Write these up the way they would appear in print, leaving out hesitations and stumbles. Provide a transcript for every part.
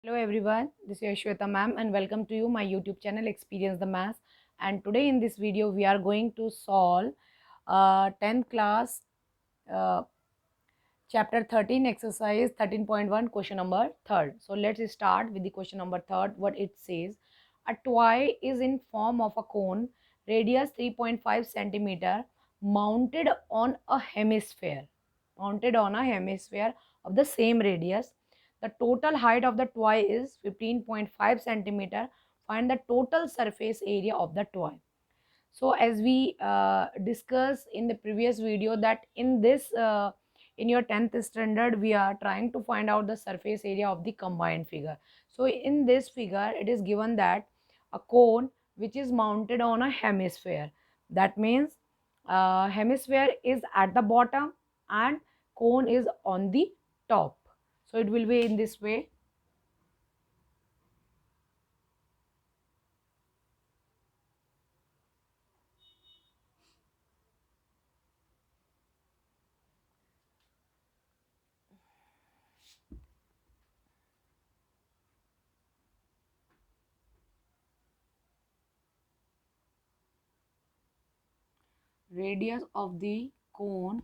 Hello everyone, this is Shweta ma'am and welcome to you my YouTube channel Experience the Maths. And today in this video we are going to solve 10th class uh, chapter 13 exercise 13.1 question number 3rd. So let's start with the question number 3rd. What it says: a toy is in form of a cone, radius 3.5 centimeter, mounted on a hemisphere. Mounted on a hemisphere of the same radius. The total height of the toy is 15.5 centimeter. Find the total surface area of the toy. So as we discussed in the previous video that in your 10th standard we are trying to find out the surface area of the combined figure. So in this figure it is given that a cone which is mounted on a hemisphere. That means hemisphere is at the bottom and cone is on the top. So it will be in this way. Radius of the cone,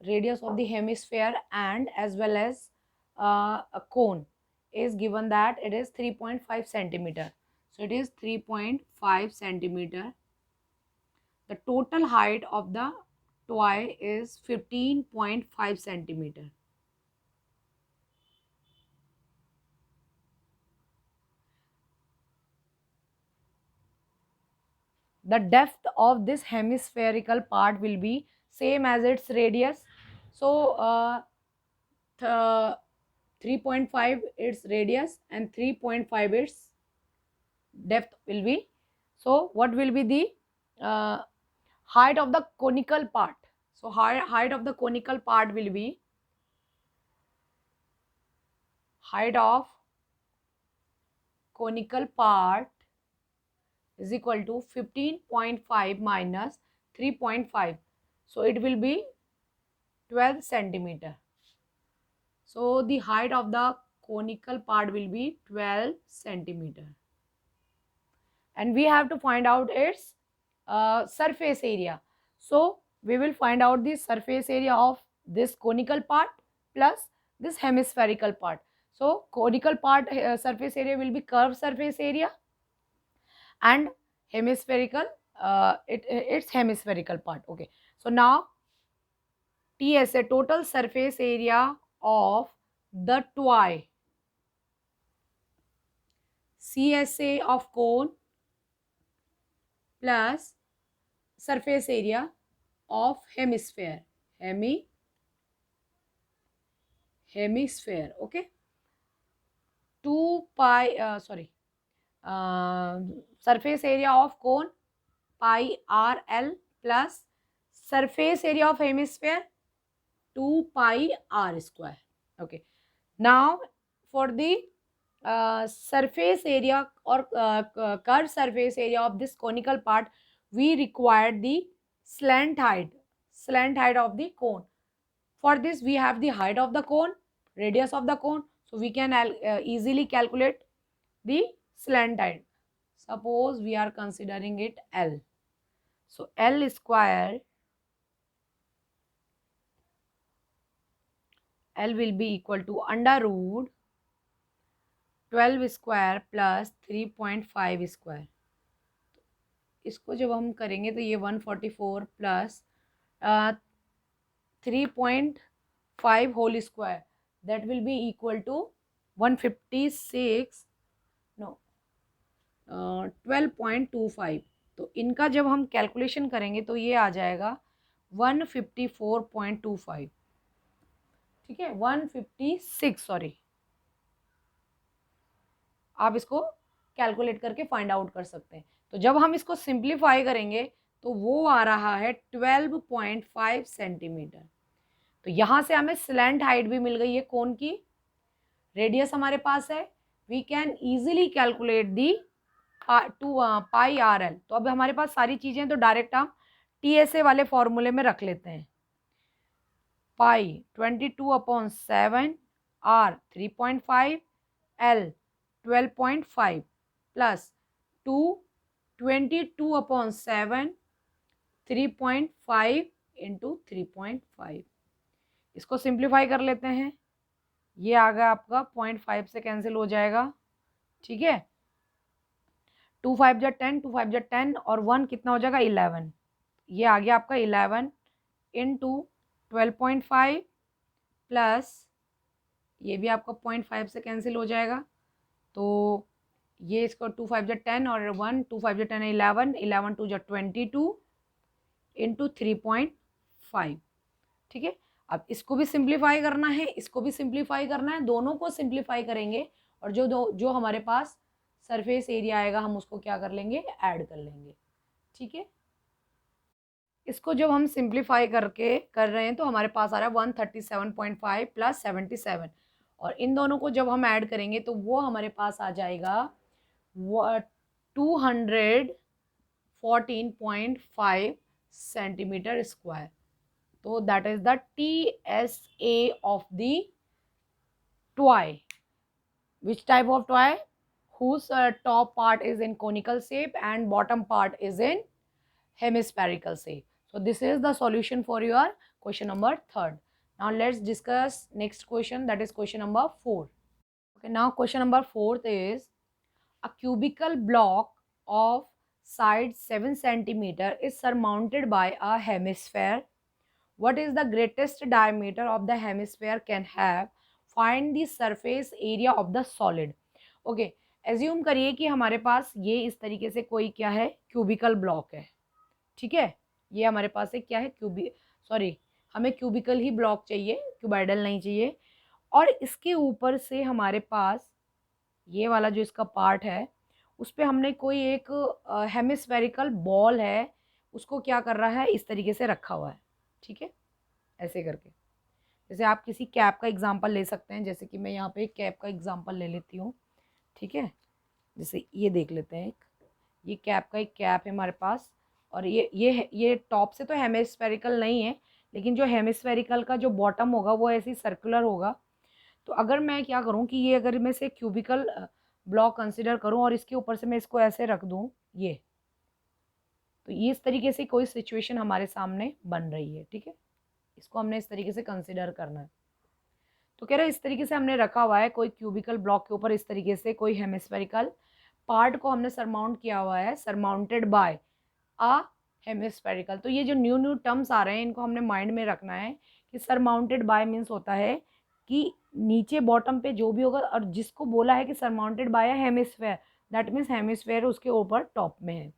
radius of the hemisphere and as well as a cone is given that it is 3.5 centimeter. So it is 3.5 centimeter. The total height of the toy is 15.5 centimeter. The depth of this hemispherical part will be same as its radius. So 3.5 its radius and 3.5 its depth will be. So what will be the height of the conical part? So height of the conical part will be height of conical part is equal to 15.5 minus 3.5. So it will be 12 centimeter. So the height of the conical part will be 12 centimeter. And we have to find out its surface area. So we will find out the surface area of this conical part plus this hemispherical part. So conical part surface area will be curved surface area and hemispherical its hemispherical part. Okay, so now TSA, total surface area of the toy, CSA of cone plus surface area of hemisphere, hemisphere. Okay, 2 pi surface area of cone pi RL plus surface area of hemisphere 2 pi r square. Okay, now for the surface area or curved surface area of this conical part, we require the slant height of the cone. For this we have the height of the cone, radius of the cone, so we can easily calculate the slant height. Suppose we are considering it L. So L square, L will be equal to under root 12 square plus 3.5 square. इसको जब हम करेंगे तो ये 144 plus 3.5 whole square that will be equal to 156 no 12.25. तो इनका जब हम कैलकुलेशन करेंगे तो ये आ जाएगा 154.25. ठीक है, 156 सॉरी, आप इसको कैलकुलेट करके फाइंड आउट कर सकते हैं. तो जब हम इसको सिंप्लीफाई करेंगे तो वो आ रहा है 12.5 सेंटीमीटर. तो यहाँ से हमें स्लैंट हाइट भी मिल गई है कोन की, रेडियस हमारे पास है. We can easily calculate the pi R L. तो अब हमारे पास सारी चीज़ें, तो डायरेक्ट हम TSA वाले फॉर्मूले में रख लेते हैं. पाई 22/7, R 3.5 L 12.5 प्लस 2 22/7 3.5 इंटू 3.5। इसको सिंप्लीफाई कर लेते हैं। ये आ गया आपका 0.5 से कैंसिल हो जाएगा, ठीक है। 2 5 जा 10, 2 5 जा 10 और 1 कितना हो जाएगा 11। ये आ गया आपका 11 इंटू 12.5 प्लस ये भी आपका 0.5 से कैंसिल हो जाएगा। तो ये इसको 2 5 जा 10 और 1 2 5 जा 10 11 11 2 जा 22 इंटू 3.5, ठीक है। अब इसको भी सिंप्लीफाई करना है, इसको भी सिंप्लीफाई करना है, दोनों को सिंप्लीफाई करेंगे और जो हमारे पास सरफेस एरिया आएगा हम उसको क्या कर लेंगे, ऐड कर लेंगे, ठीक है। इसको जब हम सिंप्लीफाई करके कर रहे हैं तो हमारे पास आ रहा है 137.5 प्लस 77 और इन दोनों को जब हम ऐड करेंगे तो वो हमारे पास आ जाएगा 214.5 सेंटीमीटर स्क्वायर। तो that is the TSA of the toy. Which type of toy? Whose top part is in conical shape and bottom part is in hemispherical shape. So this is the solution for your question number 3rd. Now let's discuss next question, that is question number 4. Okay, now question number 4th is a cubical block of side 7 centimeter is surmounted by a hemisphere. What is the greatest diameter of the hemisphere can have? Find the surface area of the solid. Okay, assume करिए कि हमारे पास ये इस तरीके से कोई क्या है, क्यूबिकल ब्लॉक है, ठीक है। ये हमारे पास एक क्या है, हमें क्यूबिकल ही ब्लॉक चाहिए, क्यूबाइडल नहीं चाहिए। और इसके ऊपर से हमारे पास ये वाला जो इसका पार्ट है उस पर हमने कोई एक हेमिस्फेरिकल बॉल है, उसको क्या कर रहा है, इस तरीके से रखा हुआ है, ठीक है, ऐसे करके। जैसे आप किसी कैप का एग्जांपल ले सकते हैं, जैसे कि मैं यहाँ पे एक कैप का एग्जांपल ले लेती हूँ, ठीक है। जैसे ये देख लेते हैं, ये कैप का एक कैप है हमारे पास और ये टॉप से तो हेमिस्फेरिकल नहीं है, लेकिन जो हेमिस्फेरिकल का जो बॉटम होगा वो ऐसे सर्कुलर होगा। तो अगर मैं क्या करूँ कि ये अगर मैं से क्यूबिकल ब्लॉक कंसिडर करूँ और इसके ऊपर से मैं इसको ऐसे रख दूँ, ये तो ये इस तरीके से कोई सिचुएशन हमारे सामने बन रही है, ठीक है। इसको हमने इस तरीके से कंसिडर करना है। तो कह रहे हैं इस तरीके से हमने रखा हुआ है, कोई क्यूबिकल ब्लॉक के ऊपर इस तरीके से कोई हेमिस्फेरिकल पार्ट को हमने सरमाउंट किया हुआ है, सरमाउंटेड बाय आ हेमिस्फेरिकल। तो ये जो न्यू टर्म्स आ रहे हैं इनको हमने माइंड में रखना है कि सरमाउंटेड बाय मीन्स होता है कि नीचे बॉटम पे जो भी होगा, और जिसको बोला है कि surmounted bye hemisphere, that means hemisphere उसके ऊपर टॉप में है।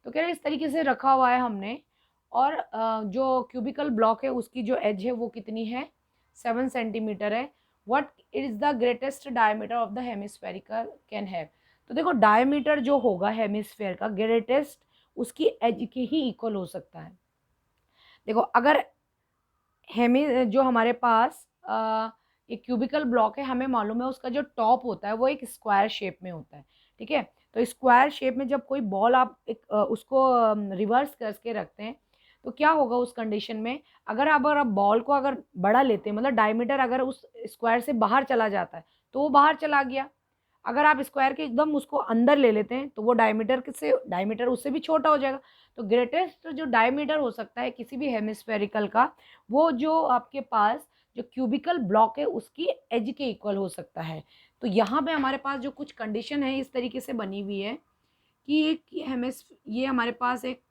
तो कह रहे इस तरीके से रखा हुआ है हमने। और जो क्यूबिकल ब्लॉक है उसकी जो एज है वो कितनी है, 7 सेंटीमीटर है। What is the greatest diameter of the hemispherical can have. तो देखो डायमीटर जो होगा हेमिस्फेयर का ग्रेटेस्ट उसकी एज के ही इक्वल हो सकता है। देखो अगर जो हमारे पास एक क्यूबिकल ब्लॉक है, हमें मालूम है उसका जो टॉप होता है वो एक स्क्वायर शेप में होता है, ठीक है। तो स्क्वायर शेप में जब कोई बॉल आप उसको रिवर्स करके रखते हैं तो क्या होगा उस कंडीशन में, अगर आप बॉल को अगर बड़ा लेते हैं, मतलब डायमीटर अगर उस स्क्वायर से बाहर चला जाता है तो वो बाहर चला गया। अगर आप स्क्वायर के एकदम उसको अंदर ले लेते हैं तो वो डायमीटर उससे भी छोटा हो जाएगा। तो ग्रेटेस्ट जो डायमीटर हो सकता है किसी भी हेमिस्फेरिकल का, वो जो आपके पास जो क्यूबिकल ब्लॉक है उसकी एज के इक्वल हो सकता है। तो यहाँ पे हमारे पास जो कुछ कंडीशन है इस तरीके से बनी हुई है कि ये हमारे पास एक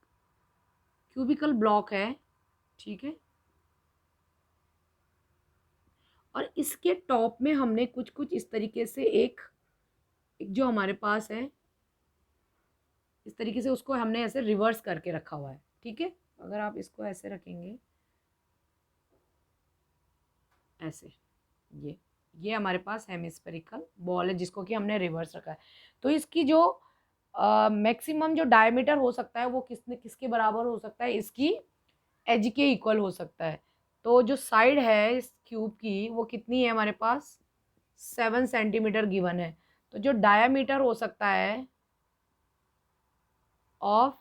क्यूबिकल ब्लॉक है, ठीक है, और इसके टॉप में हमने कुछ कुछ इस तरीके से एक जो हमारे पास है इस तरीके से उसको हमने ऐसे रिवर्स करके रखा हुआ है, ठीक है। अगर आप इसको ऐसे रखेंगे, ऐसे, ये हमारे पास हेमिस्फेरिकल बॉल है जिसको कि हमने रिवर्स रखा है। तो इसकी जो मैक्सिमम जो डायमीटर हो सकता है वो किसके बराबर हो सकता है, इसकी एज के इक्वल हो सकता है। तो जो साइड है इस क्यूब की वो कितनी है हमारे पास, 7 सेंटीमीटर गिवन है। तो जो डायामीटर हो सकता है of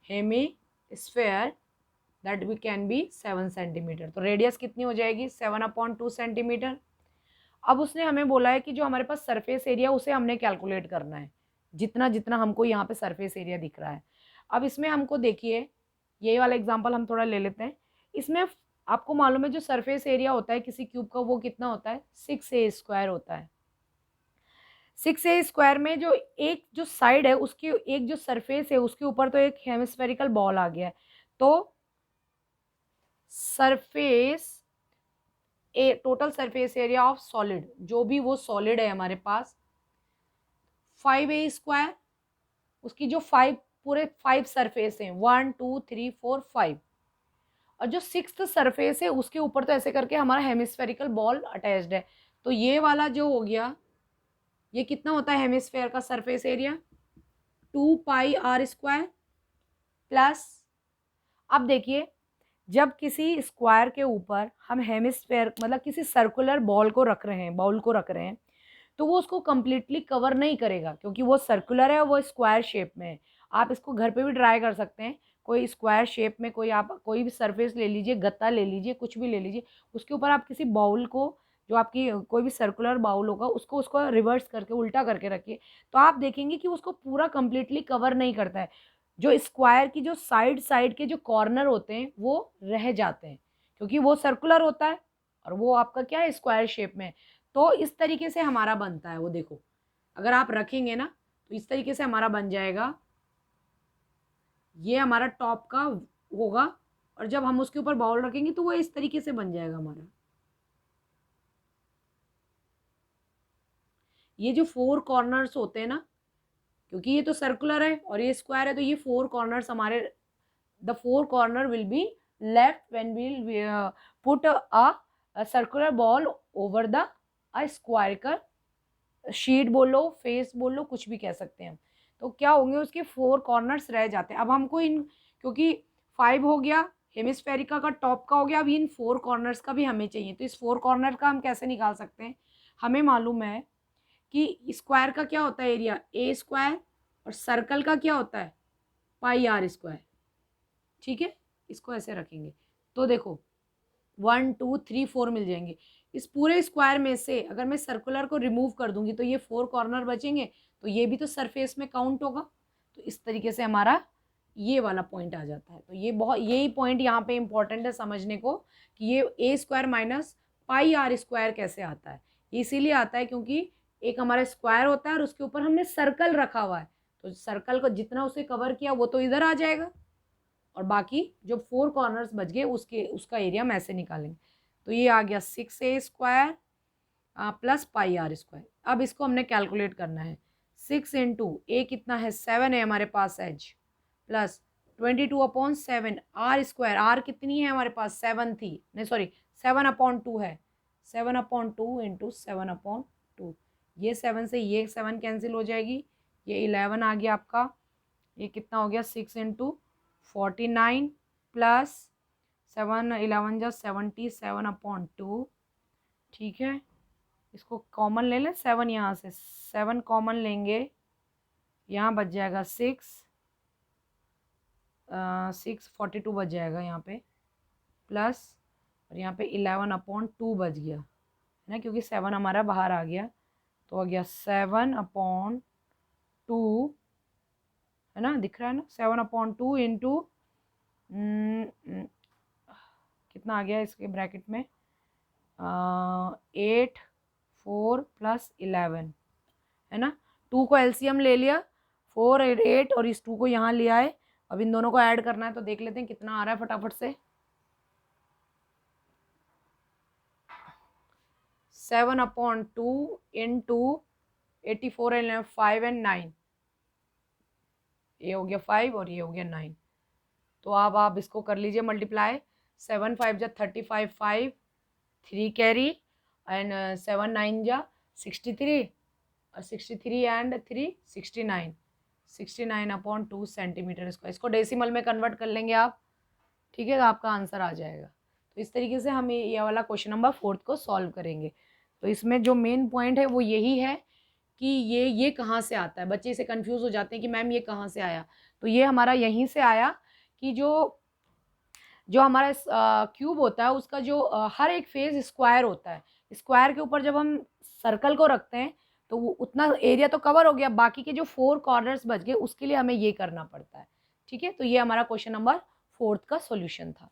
hemisphere that we can be 7 centimetre. तो रेडियस कितनी हो जाएगी, 7/2 सेंटीमीटर। अब उसने हमें बोला है कि जो हमारे पास सरफेस एरिया उसे हमने कैलकुलेट करना है, जितना जितना हमको यहाँ पे सरफेस एरिया दिख रहा है। अब इसमें हमको देखिए, ये वाला एग्जांपल हम थोड़ा ले लेते हैं। इसमें आपको मालूम है जो सरफेस एरिया होता है किसी क्यूब का वो कितना होता है, 6a² होता है। 6a² में जो एक जो साइड है उसकी एक जो सरफेस है उसके ऊपर तो एक हेमिस्फेरिकल बॉल आ गया है, तो surface total surface area of solid, जो भी वो सॉलिड है हमारे पास, 5a², उसकी जो 5 पूरे 5 सरफेस हैं, 1 2 3 4 5, और जो 6th सरफेस है उसके ऊपर तो ऐसे करके हमारा हेमिस्फेरिकल बॉल अटैच्ड है। तो ये वाला जो हो गया, ये कितना होता है हेमिस्फेयर का सरफेस एरिया, 2πr² प्लस, अब देखिए जब किसी स्क्वायर के ऊपर हम हेमिस्फेयर मतलब किसी सर्कुलर बॉल को रख रहे हैं, बाउल को रख रहे हैं, तो वो उसको कंप्लीटली कवर नहीं करेगा क्योंकि वो सर्कुलर है, वो स्क्वायर शेप में है। आप इसको घर पे भी ट्राई कर सकते हैं, कोई स्क्वायर शेप में कोई आप कोई भी सरफेस ले लीजिए, गत्ता ले लीजिए, कुछ भी ले लीजिए, उसके ऊपर आप किसी बाउल को, जो आपकी कोई भी सर्कुलर बाउल होगा उसको उसको रिवर्स करके उल्टा करके रखिए, तो आप देखेंगे कि उसको पूरा कंप्लीटली कवर नहीं करता है। जो स्क्वायर की जो साइड साइड के जो कॉर्नर होते हैं वो रह जाते हैं क्योंकि वो सर्कुलर होता है और वो आपका क्या है, स्क्वायर शेप में। तो इस तरीके से हमारा बनता है वो, देखो अगर आप रखेंगे ना तो इस तरीके से हमारा बन जाएगा, ये हमारा टॉप का होगा, और जब हम उसके ऊपर बाउल रखेंगे तो वो इस तरीके से बन जाएगा हमारा। ये जो 4 कॉर्नर्स होते हैं ना, क्योंकि ये तो सर्कुलर है और ये स्क्वायर है, तो ये 4 कॉर्नर्स हमारे, the 4 corner will be left when we'll put a circular ball over the square का शीट बोलो, फेस बोलो, कुछ भी कह सकते हैं। तो क्या होंगे, उसके 4 कॉर्नर्स रह जाते हैं। अब हमको इन, क्योंकि 5 हो गया हेमिस्फेरिका का टॉप का हो गया, अब इन 4 कॉर्नर्स का भी हमें चाहिए, तो इस 4 कॉर्नर का हम कैसे निकाल सकते हैं, हमें मालूम है कि स्क्वायर का क्या होता है एरिया, a², और सर्कल का क्या होता है, πr²। ठीक है, इसको ऐसे रखेंगे तो देखो 1 2 3 4 मिल जाएंगे। इस पूरे स्क्वायर में से अगर मैं सर्कुलर को रिमूव कर दूंगी तो ये 4 कॉर्नर बचेंगे, तो ये भी तो सरफेस में काउंट होगा। तो इस तरीके से हमारा ये वाला पॉइंट आ जाता है। तो ये बहुत, यही पॉइंट यहाँ पे इंपॉर्टेंट है समझने को कि ये a² माइनस πr² कैसे आता है। ये इसीलिए आता है क्योंकि एक हमारा स्क्वायर होता है और उसके ऊपर हमने सर्कल रखा हुआ है, तो सर्कल को जितना उसे कवर किया वो तो इधर आ जाएगा, और बाकी जो 4 कॉर्नर्स बच गए उसका एरिया हम ऐसे निकालेंगे। तो ये आ गया 6a² प्लस πr²। अब इसको हमने कैलकुलेट करना है, 6 इंटू ए कितना है 7 है हमारे पास एज, प्लस 22/7 r², आर कितनी है हमारे पास 7 थी, नहीं सॉरी 7/2 है, 7/2 इंटू 7/2, ये 7 से ये 7 कैंसिल हो जाएगी, ये 11 आ गया आपका, ये कितना हो गया 6 इंटू 49 प्लस 7 11 जा 77/2। ठीक है, इसको कॉमन ले लें, 7 यहाँ से 7 कॉमन लेंगे, यहाँ बच जाएगा 6 42 बच जाएगा यहाँ पे, प्लस और यहाँ पे 11/2 बच गया है ना, क्योंकि 7 हमारा बाहर आ गया, तो आ गया 7/2 है ना, दिख रहा है ना, 7/2 इंटू कितना आ गया इसके ब्रैकेट में 8 4 प्लस 11 है ना, 2 को एलसीएम ले लिया, 4 और 8 और इस 2 को यहाँ ले आए। अब इन दोनों को ऐड करना है तो देख लेते हैं कितना आ रहा है फटाफट से, 7/2 इंटू 84 एंड 5 एंड 9, ये हो गया 5 और ये हो गया 9। तो अब आप इसको कर लीजिए मल्टीप्लाई, 7 5 जा 35, 5 3 कैरी एंड 7 9 जा 63, और 63 एंड 3 69, 69/2 सेंटीमीटर स्क्वायर। इसको डेसिमल में कन्वर्ट कर लेंगे आप, ठीक है, तो आपका आंसर आ जाएगा। तो इस तरीके से हम ये वाला क्वेश्चन नंबर 4 को सॉल्व करेंगे। तो इसमें जो मेन पॉइंट है वो यही है कि ये कहाँ से आता है, बच्चे इसे कंफ्यूज हो जाते हैं कि मैम ये कहाँ से आया। तो ये हमारा यहीं से आया कि जो हमारा क्यूब होता है उसका जो हर एक फेस स्क्वायर होता है, स्क्वायर के ऊपर जब हम सर्कल को रखते हैं तो वो उतना एरिया तो कवर हो गया, बाकी के जो 4 कॉर्नर्स बच गए उसके लिए हमें ये करना पड़ता है। ठीक है, तो ये हमारा क्वेश्चन नंबर 4 का सॉल्यूशन था।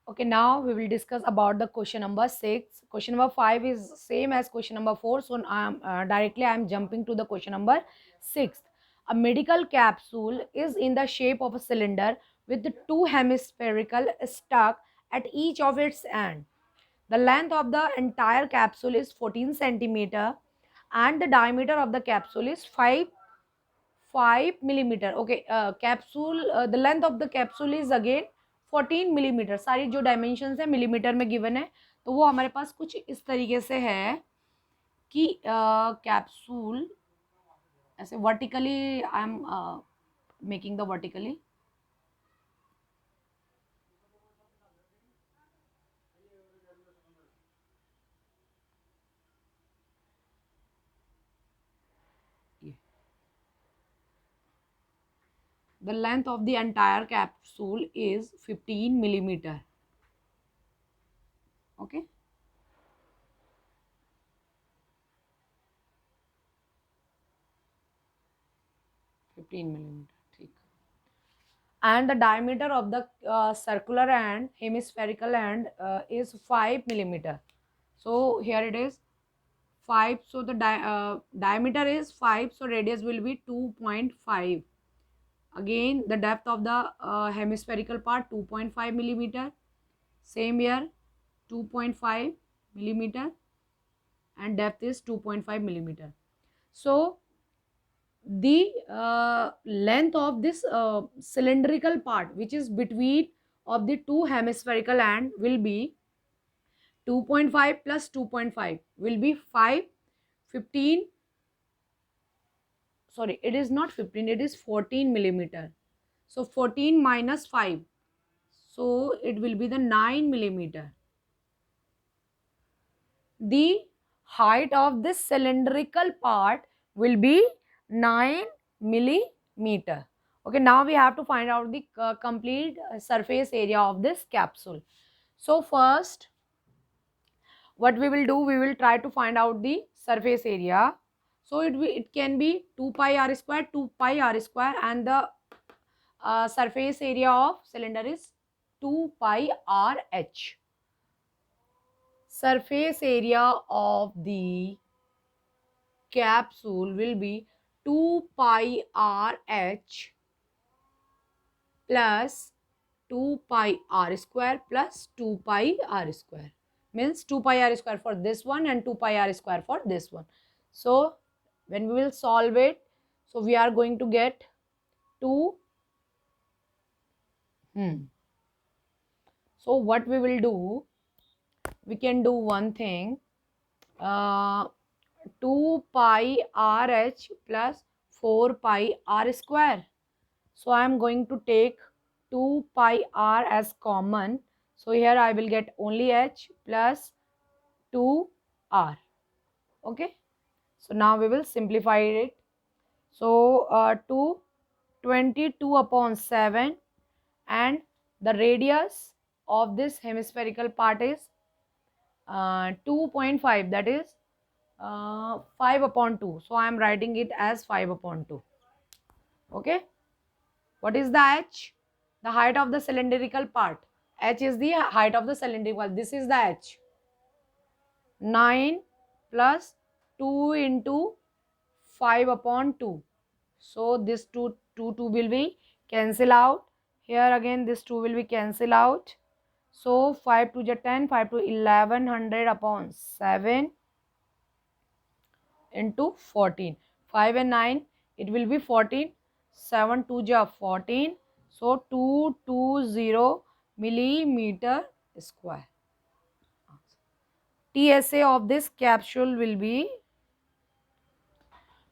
Okay, now we will discuss about the question number 6. Question number 5 is same as question number 4. So directly I am jumping to the question number 6. A medical capsule is in the shape of a cylinder with two hemispherical stuck at each of its end. The length of the entire capsule is 14 centimeter and the diameter of the capsule is 5 millimeter. Okay, the length of the capsule is again 14 millimeter. सारी जो dimensions है millimeter में given है, तो वो हमारे पास कुछ इस तरीके से है कि capsule ऐसे vertically I am making the vertically. The length of the entire capsule is 15 millimeter. Okay. ठीक. And the diameter of the circular and hemispherical end is 5 millimeter. So here it is 5. So the diameter is 5. So radius will be 2.5. Again the depth of the hemispherical part 2.5 millimeter. Same here 2.5 millimeter and depth is 2.5 millimeter. So the length of this cylindrical part which is between of the two hemispherical end will be 2.5 plus 2.5 will be 15. Sorry, it is not 15, it is 14 millimeter. So 14 minus 5, so it will be the 9 millimeter. The height of this cylindrical part will be 9 millimeter. Okay, now we have to find out the complete surface area of this capsule. So first what we will do, we will try to find out the surface area. So it can be 2 pi r square, 2 pi r square, and the surface area of cylinder is 2 pi r h. Surface area of the capsule will be 2 pi r h plus 2 pi r square plus 2 pi r square. Means 2 pi r square for this one and 2 pi r square for this one. So when we will solve it, so we are going to get 2. So what we will do, we can do one thing, 2 pi r h plus 4 pi r square. So I am going to take 2 pi r as common. So here I will get only h plus 2 r. Okay. So now we will simplify it. So 22 upon 7 and the radius of this hemispherical part is 2.5, that is 5 upon 2. So I am writing it as 5 upon 2. Okay. What is the h? The height of the cylindrical part. H is the height of the cylindrical. This is the h. 9 plus 2 into 5 upon 2. So this 2 will be cancel out. Here again this 2 will be cancel out. So 5 to 10, 5 to 1100 upon 7 into 14. 5 and 9, it will be 14. 7 to 14. So 220 millimeter square. TSA of this capsule will be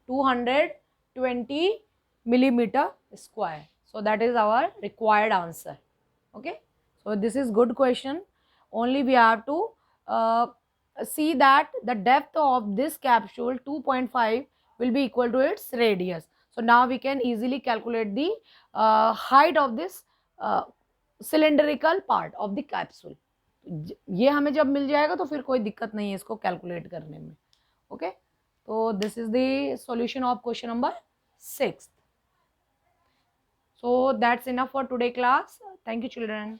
220 millimeter square. So that is our required answer. Okay. So this is good question. Only we have to see that the depth of this capsule 2.5 will be equal to its radius. So now we can easily calculate the height of this cylindrical part of the capsule. ये हमें जब मिल जाएगा तो फिर कोई दिक्कत नहीं है इसको कैलकुलेट करने में। ओके, तो this is the solution of question number 6. So that's enough for today class. Thank you children.